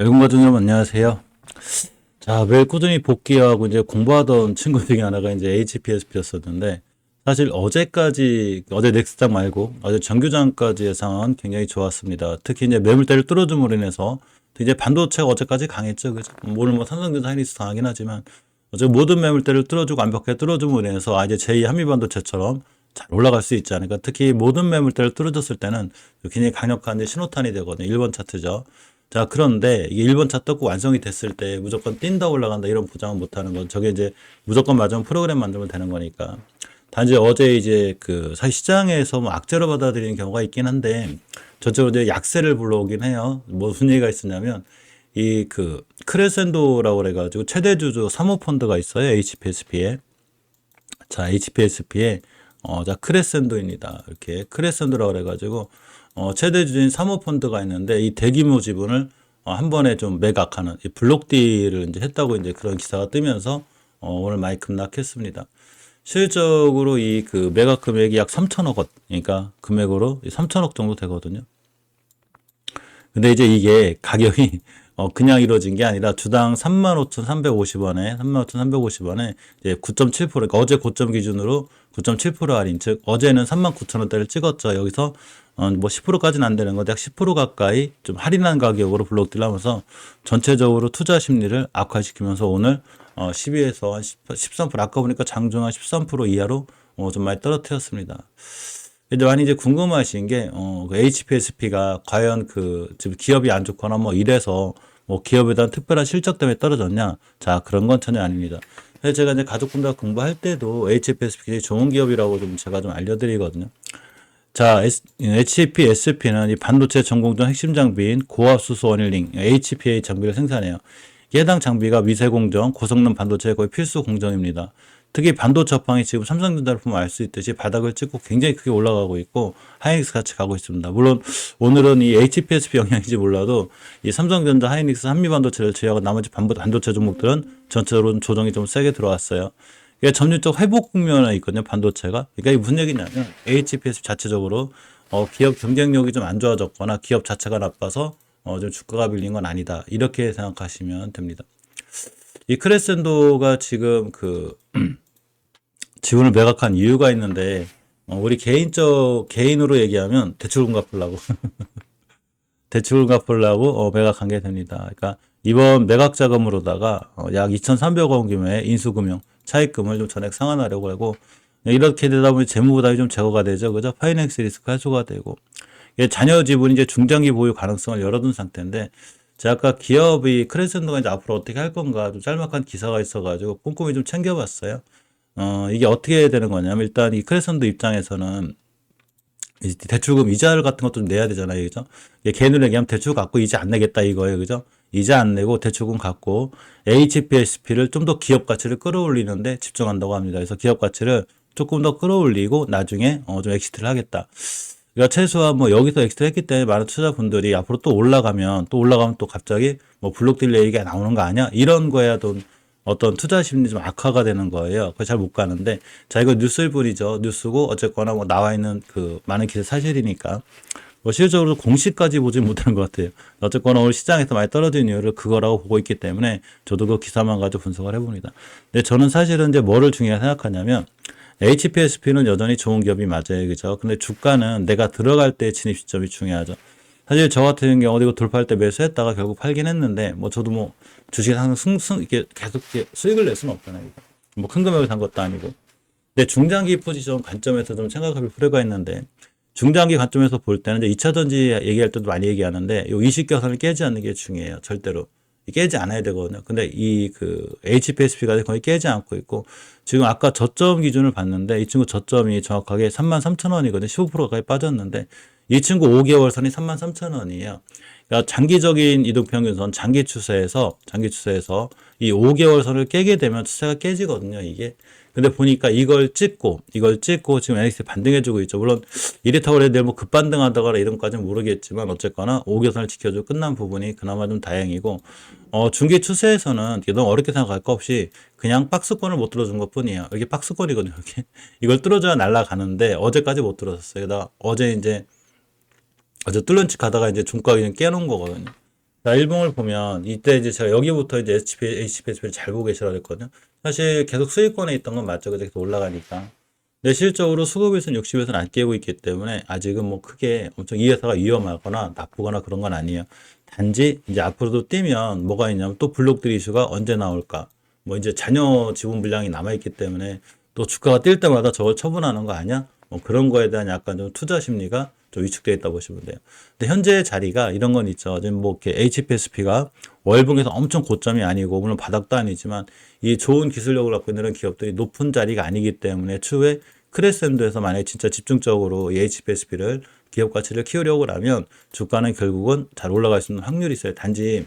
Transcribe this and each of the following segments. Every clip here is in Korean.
외국가족 여러분 안녕하세요. 자, 매일 꾸준히 복귀하고 이제 공부하던 친구 중에 하나가 이제 HPSP였었는데 사실 어제 넥스장 말고 어제 정규장까지의 상황은 굉장히 좋았습니다. 특히 이제 매물대를 뚫어줌으로 인해서 이제 반도체가 어제까지 강했죠. 그죠? 오늘 뭐 삼성전자 하이닉스 강하긴 하지만 어제 모든 매물대를 뚫어주고 완벽하게 뚫어줌으로 인해서 이제 제2 한미반도체처럼 잘 올라갈 수 있지 않을까. 특히 모든 매물대를 뚫어줬을 때는 굉장히 강력한 이제 신호탄이 되거든요. 1번 차트죠. 자, 그런데 이게 1번 차 떴고 완성이 됐을 때 무조건 뛴다 올라간다 이런 보장은 못 하는 건 저게 이제 무조건 맞으면 프로그램 만들면 되는 거니까. 단지 어제 이제 그 사실 시장에서 뭐 악재로 받아들이는 경우가 있긴 한데 전체적으로 이제 약세를 불러오긴 해요. 뭐 무슨 얘기가 있었냐면 이 그 크레센도라고 그래가지고 최대 주주 사모펀드가 있어요. HPSP에. 자, HPSP에 자 크레센도입니다. 이렇게 크레센도라고 그래가지고 최대 주주인 사모펀드가 있는데 이 대규모 지분을 한 번에 좀 매각하는 이 블록딜을 이제 했다고 이제 그런 기사가 뜨면서 오늘 많이 급락했습니다. 실질적으로 이 그 매각 금액이 약 3천억 원, 그러니까 금액으로 3천억 정도 되거든요. 근데 이제 이게 가격이 그냥 이루어진 게 아니라 주당 35,350원에 35,350원에 이제 9.7%, 그러니까 어제 고점 기준으로 9.7% 할인, 즉 어제는 39,000원대를 찍었죠. 여기서 뭐 10%까지는 안 되는 건데 약 10% 가까이 좀 할인한 가격으로 블록딜 하면서 전체적으로 투자 심리를 악화시키면서 오늘 12에서 한 13%, 아까 보니까 장중 한 13% 이하로 좀 많이 떨어뜨렸습니다. 근데 많이 이제 궁금하신 게, 그 HPSP가 과연 그, 지금 기업이 안 좋거나 뭐 이래서 뭐 기업에 대한 특별한 실적 때문에 떨어졌냐? 자, 그런 건 전혀 아닙니다. 그래서 제가 이제 가족분들 공부할 때도 HPSP 굉장히 좋은 기업이라고 좀 제가 좀 알려드리거든요. 자, HPSP는 이 반도체 전공정 핵심 장비인 고압수소 원일링, HPA 장비를 생산해요. 해당 장비가 미세 공정, 고성능 반도체의 거의 필수 공정입니다. 특히 반도체 업황이 지금 삼성전자를 보면 알 수 있듯이 바닥을 찍고 굉장히 크게 올라가고 있고 하이닉스 같이 가고 있습니다. 물론 오늘은 이 HPSP 영향인지 몰라도 이 삼성전자, 하이닉스, 한미반도체를 제외하고 나머지 반도체 종목들은 전체적으로 조정이 좀 세게 들어왔어요. 이게 점진적 회복 국면에 있거든요, 반도체가. 그러니까 이게 무슨 얘기냐면 HPS 자체적으로 기업 경쟁력이 좀 안 좋아졌거나 기업 자체가 나빠서 좀 주가가 밀린 건 아니다. 이렇게 생각하시면 됩니다. 이 크레센도가 지금 그 지분을 매각한 이유가 있는데 우리 개인으로 얘기하면 대출금 갚으려고 대출금 갚으려고 매각한 게 됩니다. 그러니까 이번 매각 자금으로다가 약 2,300원 규모의 인수금융 차입금을 좀 전액 상환하려고 하고 이렇게 되다 보니 재무 부담이 좀 제거가 되죠. 그죠? 파이낸스 리스크 해소가 되고 자녀 지분이 이제 중장기 보유 가능성을 열어둔 상태인데 제가 아까 기업이 크레센도가 이제 앞으로 어떻게 할 건가 좀 짤막한 기사가 있어가지고 꼼꼼히 좀 챙겨봤어요. 이게 어떻게 되는 거냐면 일단 이 크레센도 입장에서는 이 대출금 이자 같은 것도 좀 내야 되잖아요. 그죠? 이게 개인으로 얘기하면 대출 갖고 이자 안 내겠다 이거예요. 그죠? 이자 안 내고 대출금 갖고 HPSP를 좀 더 기업 가치를 끌어올리는데 집중한다고 합니다. 그래서 기업 가치를 조금 더 끌어올리고 나중에 좀 엑시트를 하겠다. 그러니까 최소한 뭐 여기서 엑시트 했기 때문에 많은 투자분들이 앞으로 또 올라가면 또 갑자기 뭐 블록딜 얘기가 나오는 거 아니야? 이런 거야 돈 어떤 투자 심리 좀 악화가 되는 거예요. 그래서 잘 못 가는데 자 이거 뉴스일 뿐이죠. 뉴스고 어쨌거나 뭐 나와 있는 그 많은 기사 사실이니까 뭐 실질적으로 공시까지 보지 못하는 것 같아요. 어쨌거나 오늘 시장에서 많이 떨어진 이유를 그거라고 보고 있기 때문에 저도 그 기사만 가지고 분석을 해봅니다. 근데 저는 사실은 이제 뭐를 중요하게 생각하냐면 HPSP는 여전히 좋은 기업이 맞아요. 그죠? 근데 주가는 내가 들어갈 때 진입 시점이 중요하죠. 사실 저 같은 경우 어디고 돌파할 때 매수했다가 결국 팔긴 했는데 뭐 저도 뭐 주식에 항상 이렇게 계속 이렇게 수익을 낼 수는 없잖아요. 뭐 큰 금액을 산 것도 아니고. 근데 중장기 포지션 관점에서 좀 생각할 필요가 있는데 중장기 관점에서 볼 때는 이제 2차 전지 얘기할 때도 많이 얘기하는데 요 이식격선을 깨지 않는 게 중요해요. 절대로. 깨지 않아야 되거든요. 근데 이 그 HPSP가 거의 깨지 않고 있고 지금 아까 저점 기준을 봤는데 이 친구 저점이 정확하게 33,000원이거든요. 15% 가까이 빠졌는데 이 친구 5개월 선이 33,000원이에요. 그러니까 장기적인 이동평균선 장기 추세에서 이 5개월 선을 깨게 되면 추세가 깨지거든요. 이게. 근데 보니까 이걸 찍고 지금 NX 반등해주고 있죠. 물론 이렇다고 해도 뭐 급반등하다거나 이런 것까지는 모르겠지만 어쨌거나 5개선을 지켜주고 끝난 부분이 그나마 좀 다행이고 중기 추세에서는 너무 어렵게 생각할 거 없이 그냥 박스권을 못 들어준 것 뿐이에요. 이게 박스권이거든요. 이렇게 이걸 뚫어줘야 날아가는데 어제까지 못 들어줬어요. 어제 뚫런치 가다가 이제 종가 그냥 깨놓은 거거든요. 자, 일봉을 보면 이때 이제 제가 여기부터 이제 HPSP를 잘 보고 계시라고 했거든요. 사실 계속 수익권에 있던 건 맞죠. 그래서 계속 올라가니까. 근데 실적으로 수급일선 60에서는 안 깨고 있기 때문에 아직은 뭐 크게 엄청 이 회사가 위험하거나 나쁘거나 그런 건 아니에요. 단지 이제 앞으로도 뛰면 뭐가 있냐면 또 블록들 이슈가 언제 나올까? 뭐 이제 잔여 지분 분량이 남아있기 때문에 또 주가가 뛸 때마다 저걸 처분하는 거 아니야? 뭐 그런 거에 대한 약간 좀 투자 심리가 좀 위축되어 있다 보시면 돼요. 근데 현재 자리가 이런 건 있죠. 지금 뭐 이렇게 HPSP가 월봉에서 엄청 고점이 아니고 물론 바닥도 아니지만 이 좋은 기술력을 갖고 있는 이런 기업들이 높은 자리가 아니기 때문에 추후에 크레센도에서 만약에 진짜 집중적으로 이 HPSP를 기업 가치를 키우려고 하면 주가는 결국은 잘 올라갈 수 있는 확률이 있어요. 단지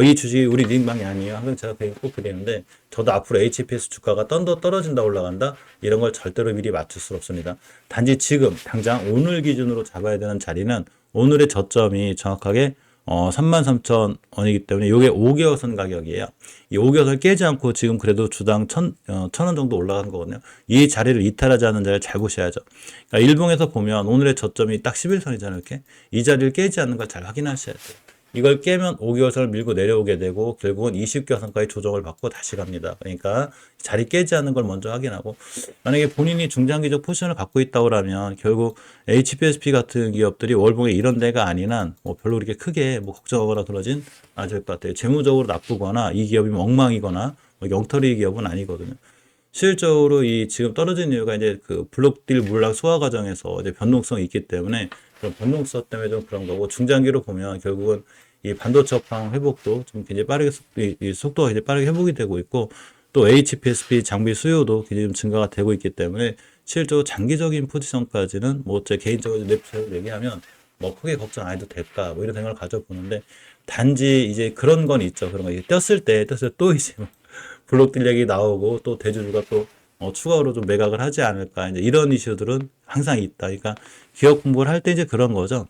이 주식이 우리 닉방이 아니에요. 항상 제가 꼭 드리는데 저도 앞으로 HPS 주가가 떨어진다 올라간다 이런 걸 절대로 미리 맞출 수 없습니다. 단지 지금 당장 오늘 기준으로 잡아야 되는 자리는 오늘의 저점이 정확하게 33,000원이기 때문에 이게 5개월선 가격이에요. 이 5개월선을 깨지 않고 지금 그래도 주당 1,000원 정도 올라간 거거든요. 이 자리를 이탈하지 않는 자리를 잘 보셔야죠. 그러니까 일봉에서 보면 오늘의 저점이 딱 11선이잖아요. 이렇게. 이 자리를 깨지 않는 걸 잘 확인하셔야 돼요. 이걸 깨면 5개월선을 밀고 내려오게 되고 결국은 20개월선까지 조정을 받고 다시 갑니다. 그러니까 자리 깨지 않는 걸 먼저 확인하고 만약에 본인이 중장기적 포지션을 갖고 있다고 하면 결국 HPSP 같은 기업들이 월봉에 이런 데가 아닌 한 뭐 별로 그렇게 크게 뭐 걱정하거나 그러진 않을 것 같아요. 재무적으로 나쁘거나 이 기업이 엉망이거나 뭐 영털이 기업은 아니거든요. 실질적으로 이 지금 떨어진 이유가 이제 그 블록딜 물량 소화 과정에서 이제 변동성이 있기 때문에 그런 변동성 때문에 좀 그런 거고 중장기로 보면 결국은 이 반도체 업황 회복도 좀 굉장히 빠르게 이 속도가 굉장히 빠르게 회복이 되고 있고 또 HPSP 장비 수요도 굉장히 좀 증가가 되고 있기 때문에 실질적으로 장기적인 포지션까지는 뭐 제 개인적으로 내 얘기하면 뭐 크게 걱정 안 해도 될까 뭐 이런 생각을 가져보는데 단지 이제 그런 건 있죠. 그런 거 이게 떴을 때 또 이제 블록딜 얘기 나오고 또 대주주가 또 추가로 좀 매각을 하지 않을까 이제 이런 이슈들은 항상 있다. 그러니까 기업 공부를 할 때 이제 그런 거죠.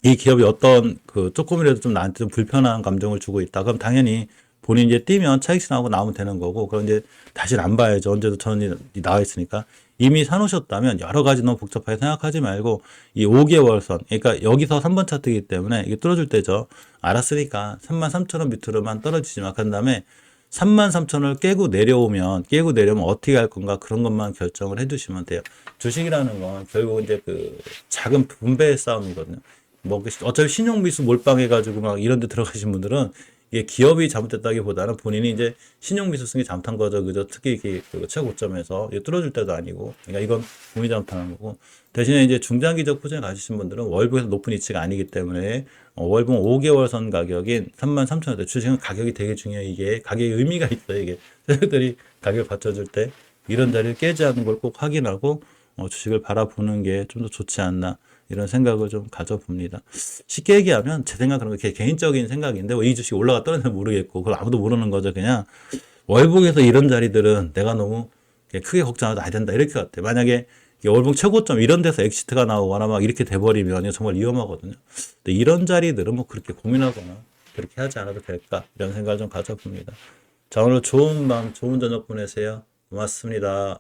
이 기업이 어떤 그 조금이라도 좀 나한테 좀 불편한 감정을 주고 있다. 그럼 당연히 본인이 이제 뛰면 차익 나고 나오면 되는 거고 그럼 이제 다시는 안 봐야죠. 언제도 전원이 나와 있으니까 이미 사놓으셨다면 여러 가지 너무 복잡하게 생각하지 말고 이 5개월 선 그러니까 여기서 3번 차트이기 때문에 이게 뚫어줄 때죠. 알았으니까 33,000원 밑으로만 떨어지지만 그 다음에 33,000원을 깨고 내려오면 어떻게 할 건가 그런 것만 결정을 해두시면 돼요. 주식이라는 건 결국 이제 그 작은 분배의 싸움이거든요. 뭐 어차피 신용미수 몰빵해가지고 막 이런 데 들어가신 분들은 이게 기업이 잘못됐다기보다는 본인이 이제 신용미수 쓴 게 잘못한 거죠. 그죠? 특히 이게 그 최고점에서 이게 뚫어줄 때도 아니고. 그러니까 이건 본인이 잘못한 거고. 대신에 이제 중장기적 포지션 가지신 분들은 월봉에서 높은 위치가 아니기 때문에 월봉 5개월 선 가격인 33,000원대 주식은 가격이 되게 중요해요. 이게 가격의 의미가 있어요. 이게 세력들이 가격을 받쳐줄 때 이런 자리를 깨지 않는 걸 꼭 확인하고 주식을 바라보는 게 좀 더 좋지 않나 이런 생각을 좀 가져봅니다. 쉽게 얘기하면 제 생각 그런 게 개인적인 생각인데 이 주식 올라가 떨어지는 모르겠고 그걸 아무도 모르는 거죠. 그냥 월봉에서 이런 자리들은 내가 너무 크게 걱정하지 않아야 된다 이렇게 같아요. 만약에 월봉 최고점 이런 데서 엑시트가 나오거나 막 이렇게 돼버리면 정말 위험하거든요. 근데 이런 자리들은 뭐 그렇게 고민하거나 그렇게 하지 않아도 될까 이런 생각을 좀 가져봅니다. 자, 오늘 좋은 밤, 좋은 저녁 보내세요. 고맙습니다.